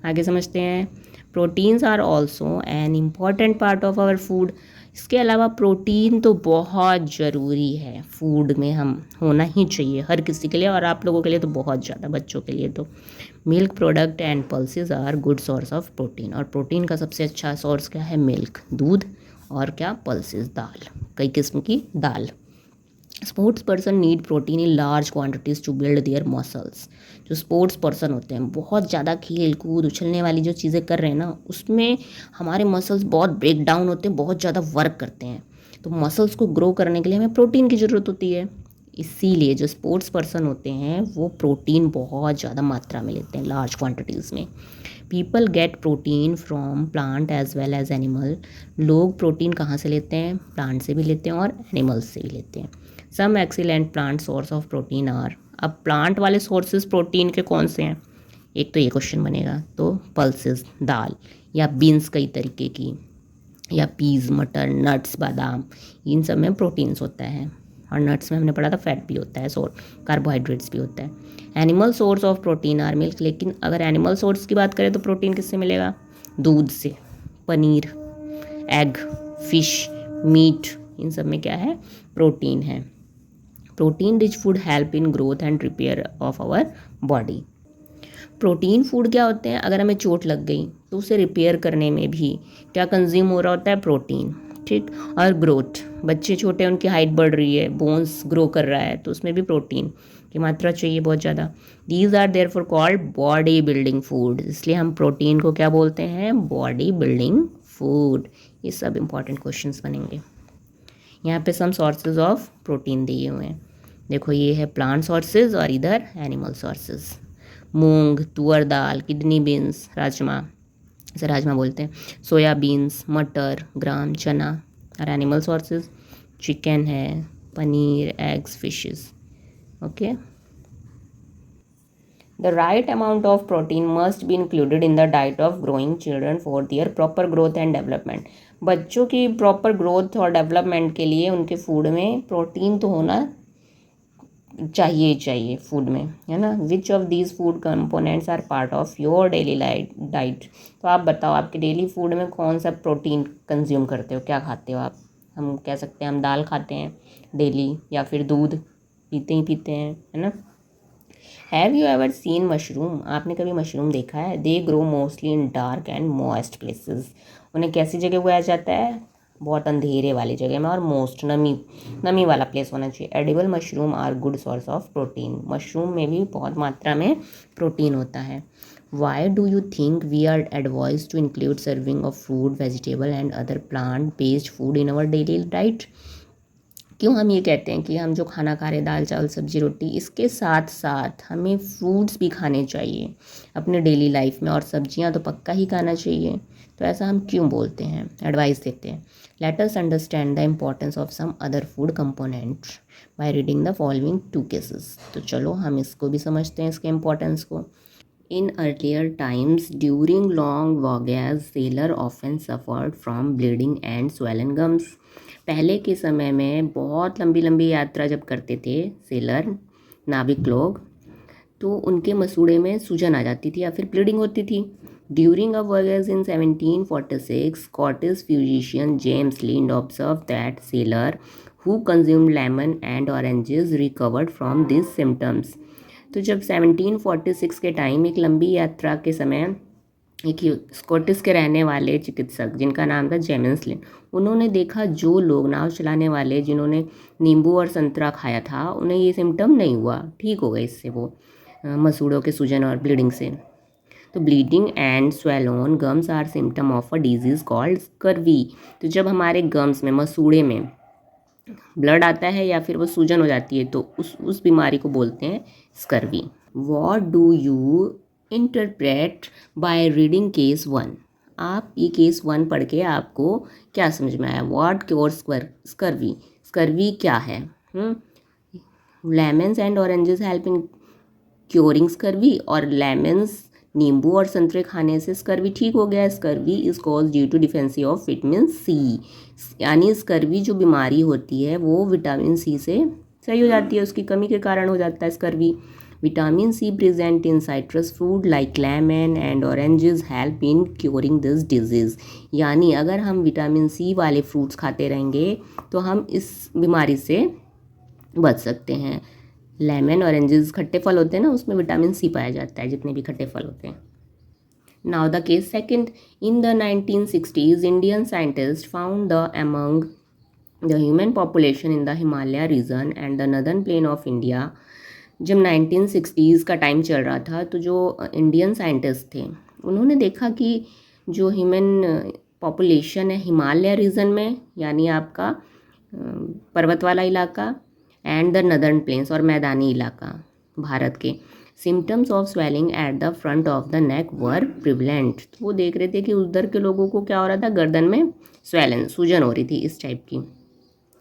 आगे समझते हैं। Proteins are also an important part of our food. इसके अलावा प्रोटीन तो बहुत ज़रूरी है फूड में, हम होना ही चाहिए हर किसी के लिए, और आप लोगों के लिए तो बहुत ज़्यादा, बच्चों के लिए तो। Milk product and pulses are good source of protein. और प्रोटीन का सबसे अच्छा सोर्स क्या है? मिल्क, दूध, और क्या? पल्सेस, दाल, कई किस्म की दाल। Sports person need protein in large quantities to build their muscles. जो स्पोर्ट्स पर्सन होते हैं, बहुत ज़्यादा खेल कूद उछलने वाली जो चीज़ें कर रहे हैं ना, उसमें हमारे मसल्स बहुत ब्रेक डाउन होते हैं, बहुत ज़्यादा वर्क करते हैं, तो मसल्स को ग्रो करने के लिए हमें प्रोटीन की ज़रूरत होती है। इसीलिए जो स्पोर्ट्स पर्सन होते हैं वो प्रोटीन बहुत ज़्यादा मात्रा में लेते हैं, लार्ज क्वांटिटीज़ में। People get protein from plant as well as animal. लोग प्रोटीन कहाँ से लेते हैं? प्लांट से भी लेते हैं और एनिमल्स से भी लेते हैं। Some excellent plant source of protein are. अब प्लांट वाले सोर्सेज प्रोटीन के कौन से हैं? एक तो ये क्वेश्चन बनेगा, तो पल्सेस, दाल, या बीन्स कई तरीके की, या पीज, मटर, नट्स, बादाम, इन सब में प्रोटीन्स होता है। और नट्स में हमने पढ़ा था फैट भी होता है, कार्बोहाइड्रेट्स भी होता है। Animal source of protein are milk. लेकिन अगर एनिमल सोर्स की बात करें तो प्रोटीन किससे मिलेगा? दूध से, पनीर, एग, फिश, मीट, इन सब में क्या है? प्रोटीन है। Protein rich food help in growth and repair of our body. Protein food क्या होते हैं? अगर हमें चोट लग गई तो उसे रिपेयर करने में भी क्या कंज्यूम हो रहा होता है? प्रोटीन, ठीक। और ग्रोथ, बच्चे छोटे हैं उनकी हाइट बढ़ रही है, बोन्स ग्रो कर रहा है, तो उसमें भी प्रोटीन की मात्रा चाहिए बहुत ज़्यादा। These are therefore called body building food. इसलिए हम प्रोटीन को क्या बोलते हैं? Body building food. ये सब इंपॉर्टेंट क्वेश्चंस बनेंगे। यहाँ पे सम सोर्सेज ऑफ प्रोटीन दिए हुए हैं, देखो ये है प्लांट सोर्सेज और इधर एनिमल सोर्सेज। मूंग, तुअर दाल, किडनी बीन्स, राजमा, इसे राजमा बोलते हैं, सोया बीन्स, मटर, ग्राम, चना। और एनिमल सोर्सेज चिकन है, paneer, eggs, fishes. Okay, The right amount of protein must be included in the diet of growing children for their proper growth and development. बच्चों की प्रॉपर ग्रोथ और डेवलपमेंट के लिए उनके फूड में प्रोटीन तो होना चाहिए ही चाहिए फूड में, है ना। Which of these food components are part of your daily diet. तो आप बताओ आपके डेली फूड में कौन सा प्रोटीन कंज्यूम करते हो, क्या खाते हो आप? हम कह सकते हैं हम दाल खाते हैं डेली, या फिर दूध पीते ही पीते हैं, है ना। Have you ever seen mushroom? आपने कभी मशरूम देखा है? They grow mostly in dark and moist places. उन्हें कैसी जगह उगाया जाता है? बहुत अंधेरे वाली जगह में, और मोस्ट, नमी वाला प्लेस होना चाहिए। Edible mushroom are good source of protein. Mushroom में भी बहुत मात्रा में प्रोटीन होता है। Why do you think we are advise to include serving of fruit, vegetable and other plant based food in our daily diet? क्यों हम ये कहते हैं कि हम जो खाना खा रहे हैं, दाल चावल सब्जी रोटी, इसके साथ साथ हमें फ्रूट्स भी खाने चाहिए अपने डेली लाइफ में, और सब्जियां तो पक्का ही खाना चाहिए। तो ऐसा हम क्यों बोलते हैं, एडवाइस देते हैं? Let us understand the importance of some other food components by reading the following 2 cases. तो चलो हम इसको भी समझते हैं, इसके इम्पोर्टेंस को। In earlier times, during long voyages, sailors often suffered from bleeding and swollen gums. पहले के समय में बहुत लंबी लंबी यात्रा जब करते थे सेलर, नाविक लोग, तो उनके मसूड़े में सूजन आ जाती थी या फिर ब्लीडिंग होती थी। During a voyage in 1746, Scottish physician James Lind observed that sailors who consumed lemon and oranges recovered from these symptoms. तो जब 1746 के टाइम एक लंबी यात्रा के समय एक स्कॉटिश के रहने वाले चिकित्सक जिनका नाम था जेम्स लिंड, उन्होंने देखा जो लोग नाव चलाने वाले जिन्होंने नींबू और संतरा खाया था उन्हें ये सिम्टम नहीं हुआ, ठीक हो गए इससे वो मसूड़ों के सूजन और ब्लीडिंग से। तो bleeding and swollen gums are symptom of a disease called scurvy. तो जब हमारे गम्स में, मसूड़े में ब्लड आता है या फिर वो सूजन हो जाती है, तो उस बीमारी को बोलते हैं scurvy. What do you interpret by reading case 1? आप ये केस 1 पढ़ के आपको क्या समझ में आया? वॉट क्योर स्कर्वी, स्कर्वी क्या है? Lemons and oranges help in curing scurvy, और लेमन्स नींबू और संतरे खाने से स्कर्वी ठीक हो गया। Scurvy is cause due to deficiency of vitamin C, यानी स्कर्वी जो बीमारी होती है वो विटामिन सी से सही हो जाती है, उसकी कमी के कारण हो जाता है scurvy. Vitamin C present in citrus fruit like lemon and oranges help in curing this disease, यानी अगर हम विटामिन सी वाले फ्रूट्स खाते रहेंगे तो हम इस बीमारी से बच सकते हैं। लेमन ऑरेंजेस खट्टे फल होते हैं ना, उसमें विटामिन सी पाया जाता है, जितने भी खट्टे फल होते हैं। Now the case second, in the 1960s Indian scientist found the among the human population in the Himalaya region and the northern plain of India. जब 1960s का टाइम चल रहा था तो जो इंडियन साइंटिस्ट थे उन्होंने देखा कि जो ह्यूमन पॉपुलेशन है हिमालय रीजन में, यानी आपका पर्वत वाला इलाका, एंड द नदर्न प्लेन्स और मैदानी इलाका भारत के, symptoms of swelling at the front of the neck were prevalent. तो वो देख रहे थे कि उधर के लोगों को क्या हो रहा था, गर्दन में स्वेलन, सूजन हो रही थी इस टाइप की।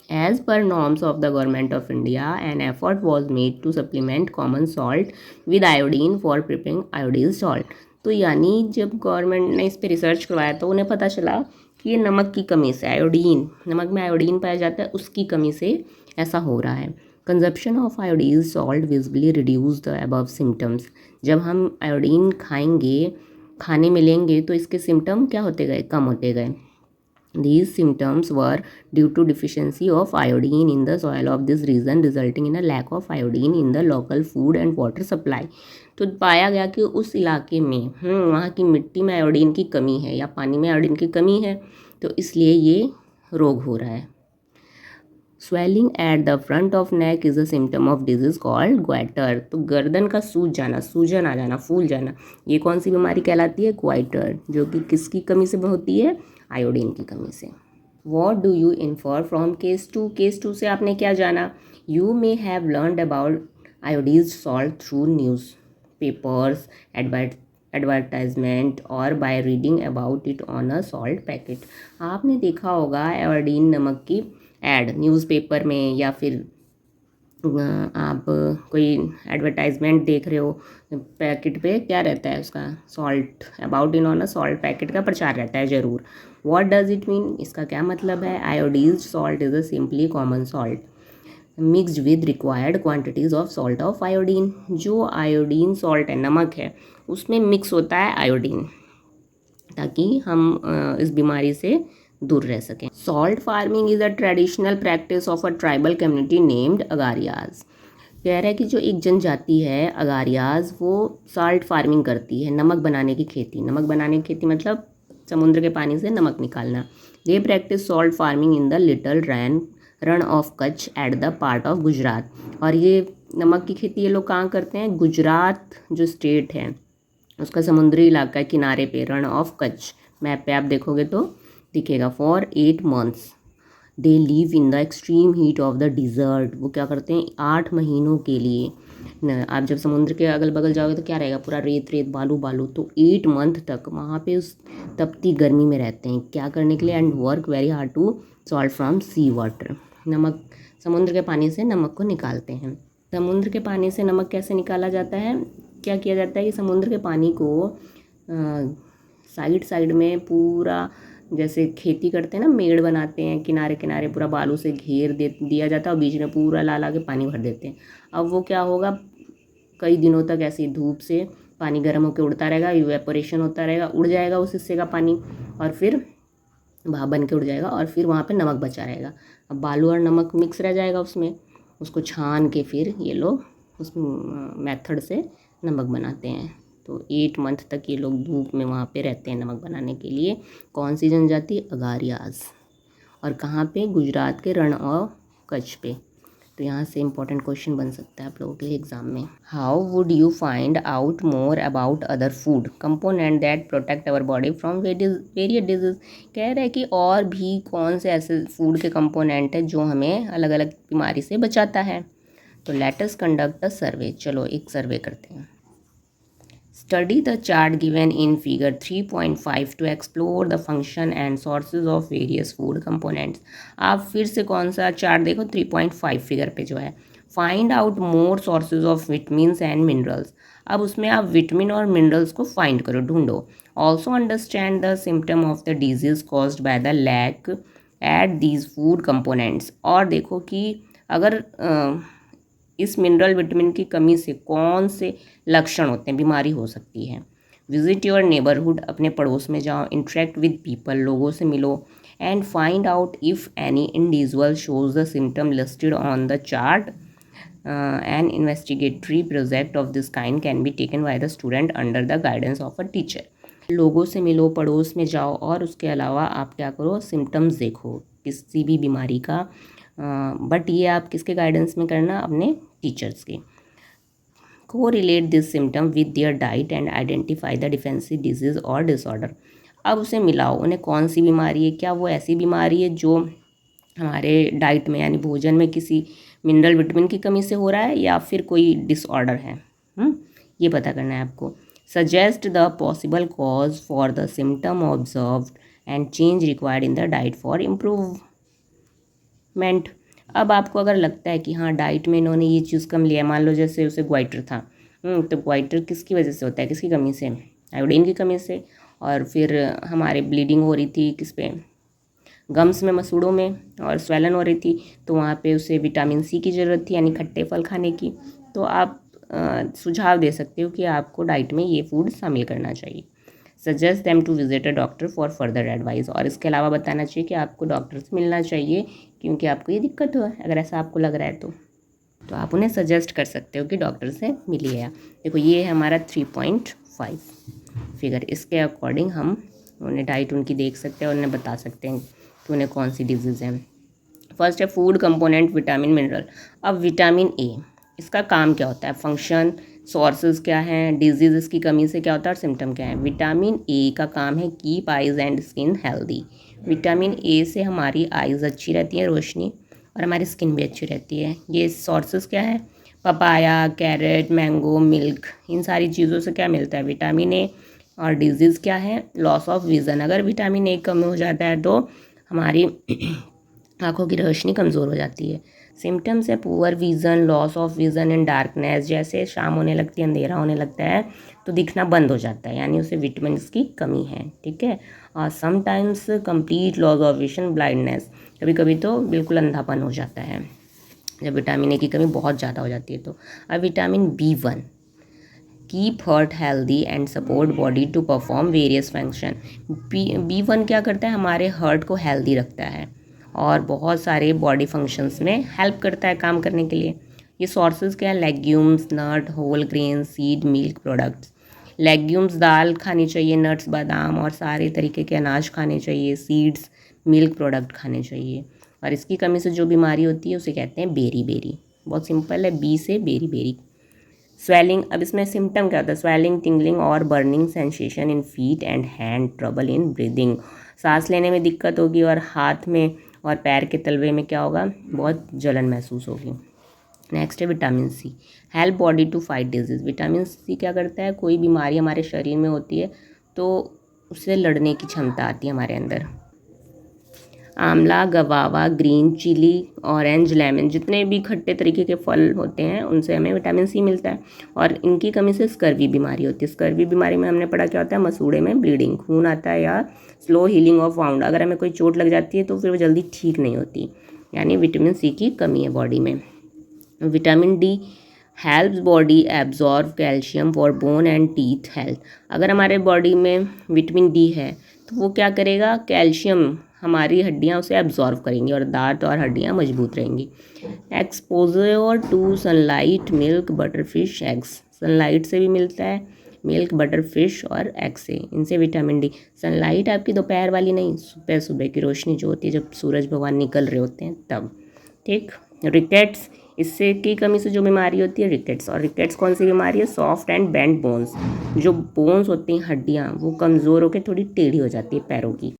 As per norms of the government of India, an effort was made to supplement common salt with iodine for preparing iodized salt। तो यानी जब गवर्नमेंट ने इस पर रिसर्च करवाया तो उन्हें पता चला कि ये नमक की कमी से, आयोडीन, नमक में आयोडीन पाया जाता है, उसकी कमी से ऐसा हो रहा है। Consumption of आयोडीज salt visibly reduce the above symptoms. जब हम आयोडीन खाएंगे, खाने में लेंगे, तो इसके सिम्टम क्या होते गए, कम होते गए। These symptoms were due to deficiency of iodine in the soil of this region, resulting in a lack of iodine in the local food and water supply। तो पाया गया कि उस इलाके में वहाँ की मिट्टी में आयोडीन की कमी है या पानी में आयोडीन की कमी है, तो इसलिए ये रोग हो रहा है। Swelling at the front of neck is a symptom of disease called goitre. तो गर्दन का सूज जाना, सूजन आ जाना, फूल जाना, ये कौन सी बीमारी कहलाती है, ग्वाइटर, जो कि किसकी कमी से होती है, आयोडीन की कमी से। What do you infer from case 2? Case 2 से आपने क्या जाना? You may have learned about iodised salt through newspapers, advertisement और by reading about it on a salt packet. आपने देखा होगा आयोडीन नमक की एड न्यूज़पेपर में, या फिर आप कोई एडवर्टाइजमेंट देख रहे हो, पैकेट पे क्या रहता है उसका, salt, about in on a salt packet का प्रचार रहता है ज़रूर। व्हाट डज इट मीन, इसका क्या मतलब है? Iodised salt is a simply common salt mixed with required quantities of salt of iodine. जो आयोडीन सॉल्ट है, नमक है, उसमें मिक्स होता है आयोडीन, ताकि हम इस बीमारी से दूर रह सकें। Salt farming is a traditional practice of a tribal community named Agariyas. कह रहा है कि जो एक जनजाति है अगारियाज, वो सॉल्ट फार्मिंग करती है, नमक बनाने की खेती। नमक बनाने की खेती मतलब समुद्र के पानी से नमक निकालना। They practice salt farming in the little Rann of Kutch at the part of Gujarat. और ये नमक की खेती ये लोग कहाँ करते हैं, गुजरात जो स्टेट है उसका समुद्री इलाका है किनारे पे, रण ऑफ कच्छ, मैप पे आप देखोगे तो दिखेगा। For 8 months they live in the extreme heat of the desert. वो क्या करते हैं, 8 महीनों के लिए आप जब समुद्र के अगल बगल जाओगे तो क्या रहेगा, पूरा रेत रेत, बालू बालू, तो 8 month तक वहाँ पे उस तपती गर्मी में रहते हैं। क्या करने के लिए, and work very hard to salt from sea water. नमक, समुद्र के पानी से नमक को निकालते हैं। समुद्र के पानी से नमक कैसे निकाला जाता है, क्या किया जाता है कि समुद्र के पानी को साइड साइड में पूरा, जैसे खेती करते हैं ना, मेड़ बनाते हैं, किनारे किनारे पूरा बालू से घेर दिया जाता है और बीच में पूरा ला के पानी भर देते हैं। अब वो क्या होगा, कई दिनों तक ऐसी धूप से पानी गर्म होकर उड़ता रहेगा, इवेपोरेशन होता रहेगा, उड़ जाएगा उस हिस्से का पानी, और फिर भाप बन के उड़ जाएगा, और फिर वहाँ पे नमक बचा रहेगा। अब बालू और नमक मिक्स रह जाएगा उसमें, उसको छान के फिर ये लोग उस मेथड से नमक बनाते हैं। तो 8 month तक ये लोग धूप में वहाँ पे रहते हैं नमक बनाने के लिए। कौन सी जनजाति, अगारियाज। और कहाँ पे, गुजरात के रण और कच्छ पे। तो यहाँ से इंपॉर्टेंट क्वेश्चन बन सकता है आप लोगों के लिए एग्जाम में। How would you find out more about other food component that protect our body from various disease. कह रहे हैं कि और भी कौन से ऐसे फूड के कंपोनेंट है जो हमें अलग अलग बीमारी से बचाता है। तो लेट अस कंडक्ट अ सर्वे, चलो एक सर्वे करते हैं। Study the chart given in figure 3.5 to explore the function and sources of various food components। आप फिर से कौन सा चार्ट देखो, 3.5 फिगर पे जो है। Find out more sources of vitamins and minerals. अब उसमें आप विटामिन और मिनरल्स को फाइंड करो, ढूंढो। Also understand the symptom of the disease caused by the lack at these food components. और देखो कि अगर इस मिनरल विटामिन की कमी से कौन से लक्षण होते हैं, बीमारी हो सकती है। विजिट योर नेबरहुड, अपने पड़ोस में जाओ। इंटरेक्ट विद पीपल, लोगों से मिलो। And find out if any individual shows the symptom listed on the chart. An investigatory project of this kind can be taken by the student under the guidance of a teacher. लोगों से मिलो, पड़ोस में जाओ, और उसके अलावा आप क्या करो, सिम्टम्स देखो किसी भी बीमारी का। बट ये आप किसके गाइडेंस में करना, अपने टीचर्स के। Correlate this symptom with their diet and identify the defensive disease और डिसऑर्डर। अब उसे मिलाओ, उन्हें कौन सी बीमारी है, क्या वो ऐसी बीमारी है जो हमारे डाइट में यानी भोजन में किसी मिनरल विटामिन की कमी से हो रहा है, या फिर कोई डिसऑर्डर है। ये पता करना है आपको। Suggest the possible cause for the symptom observed and change required in the diet for improvement. अब आपको अगर लगता है कि हाँ डाइट में इन्होंने ये चीज़ कम लिया, मान लो जैसे उसे ग्वाइटर था, तो ग्वाइटर किसकी वजह से होता है, किसकी कमी से, आयोडीन की कमी से। और फिर हमारे ब्लीडिंग हो रही थी किस पे, गम्स में, मसूड़ों में, और स्वेलन हो रही थी, तो वहाँ पे उसे विटामिन सी की ज़रूरत थी, यानी खट्टे फल खाने की। तो आप सुझाव दे सकते हो कि आपको डाइट में ये फूड शामिल करना चाहिए। Suggest them to visit a doctor for further advice. और इसके अलावा बताना चाहिए कि आपको डॉक्टर से मिलना चाहिए क्योंकि आपको ये दिक्कत हो, अगर ऐसा आपको लग रहा है तो आप उन्हें सजेस्ट कर सकते हो कि डॉक्टर से मिलिए। देखो ये है हमारा 3.5 फिगर, इसके अकॉर्डिंग हम उन्हें डाइट उनकी देख सकते हैं और उन्हें बता सकते हैं कि उन्हें कौन सी डिजीज़ है। फर्स्ट है फूड कंपोनेंट विटामिन मिनरल। अब विटामिन ए, इसका काम क्या होता है, फंक्शन, सोर्सेज क्या हैं, डिजीज इसकी कमी से क्या होता है और सिम्टम क्या है। विटामिन ए का काम है keep eyes and skin healthy. Vitamin A से हमारी आइज़ अच्छी रहती है, रोशनी, और हमारी स्किन भी अच्छी रहती है। ये सोर्सेज क्या है, पपाया, कैरेट, मैंगो, मिल्क, इन सारी चीज़ों से क्या मिलता है, विटामिन ए। और डिजीज़ क्या है, लॉस ऑफ विज़न। अगर विटामिन ए कम हो जाता है तो हमारी आँखों की रोशनी कमज़ोर हो जाती है। सिम्टम्स है poor vision, loss of vision and darkness. जैसे शाम होने लगती है, अंधेरा होने लगता है तो दिखना बंद हो जाता है, यानी उसे विटामिन की कमी है, ठीक है। और sometimes complete loss of vision, blindness, कभी कभी तो बिल्कुल अंधापन हो जाता है जब विटामिन ए की कमी बहुत ज़्यादा हो जाती है तो। अब vitamin B1 keep heart healthy and support body to perform various function. B1 क्या करता है, हमारे हार्ट को हेल्दी रखता है और बहुत सारे बॉडी फंक्शंस में हेल्प करता है काम करने के लिए। ये सोर्सेज क्या है, legumes, nut, whole grain, seed, milk products. Legumes दाल खानी चाहिए, नट्स बादाम और सारे तरीके के अनाज खाने चाहिए, सीड्स, मिल्क प्रोडक्ट खाने चाहिए। और इसकी कमी से जो बीमारी होती है उसे कहते हैं बेरी बेरी। बहुत सिंपल है, बी से बेरी बेरी। स्वेलिंग, अब इसमें सिम्टम क्या होता है, स्वेलिंग, टिंगलिंग और burning sensation in feet and hand, trouble in breathing, सांस लेने में दिक्कत होगी और हाथ में और पैर के तलवे में क्या होगा, बहुत जलन महसूस होगी। नेक्स्ट है vitamin C, help body to fight disease. Vitamin C क्या करता है, कोई बीमारी हमारे शरीर में होती है तो उससे लड़ने की क्षमता आती है हमारे अंदर। Amla, guava, green chilli, orange, lemon, जितने भी खट्टे तरीके के फल होते हैं उनसे हमें विटामिन सी मिलता है। और इनकी कमी से स्कर्वी बीमारी होती है। स्कर्वी बीमारी में हमने पढ़ा क्या होता है, मसूड़े में ब्लीडिंग, खून आता है, या स्लो हीलिंग ऑफ वाउंड, अगर हमें कोई चोट लग जाती है तो फिर वो जल्दी ठीक नहीं होती, यानी विटामिन सी की कमी है बॉडी में। Vitamin D helps body absorb calcium for bone and teeth health. अगर हमारे बॉडी में विटामिन डी है तो वो क्या करेगा, कैल्शियम, हमारी हड्डियां उसे एब्जॉर्व करेंगी और दांत और हड्डियां मजबूत रहेंगी। Exposure to sunlight, milk, butter, fish, eggs, sunlight से भी मिलता है, मिल्क, बटर, फिश और एग से, इनसे विटामिन डी। सनलाइट आपकी दोपहर वाली नहीं, सुबह सुबह की रोशनी जो होती है जब सूरज भगवान निकल रहे होते हैं तब, ठीक। रिकेट्स, इससे की कमी से जो बीमारी होती है रिकेट्स, और रिकेट्स कौन सी बीमारी है? सॉफ्ट एंड बेंड बोन्स, जो बोन्स होती हैं हड्डियाँ वो कमज़ोर होकर थोड़ी टेढ़ी हो जाती है पैरों की।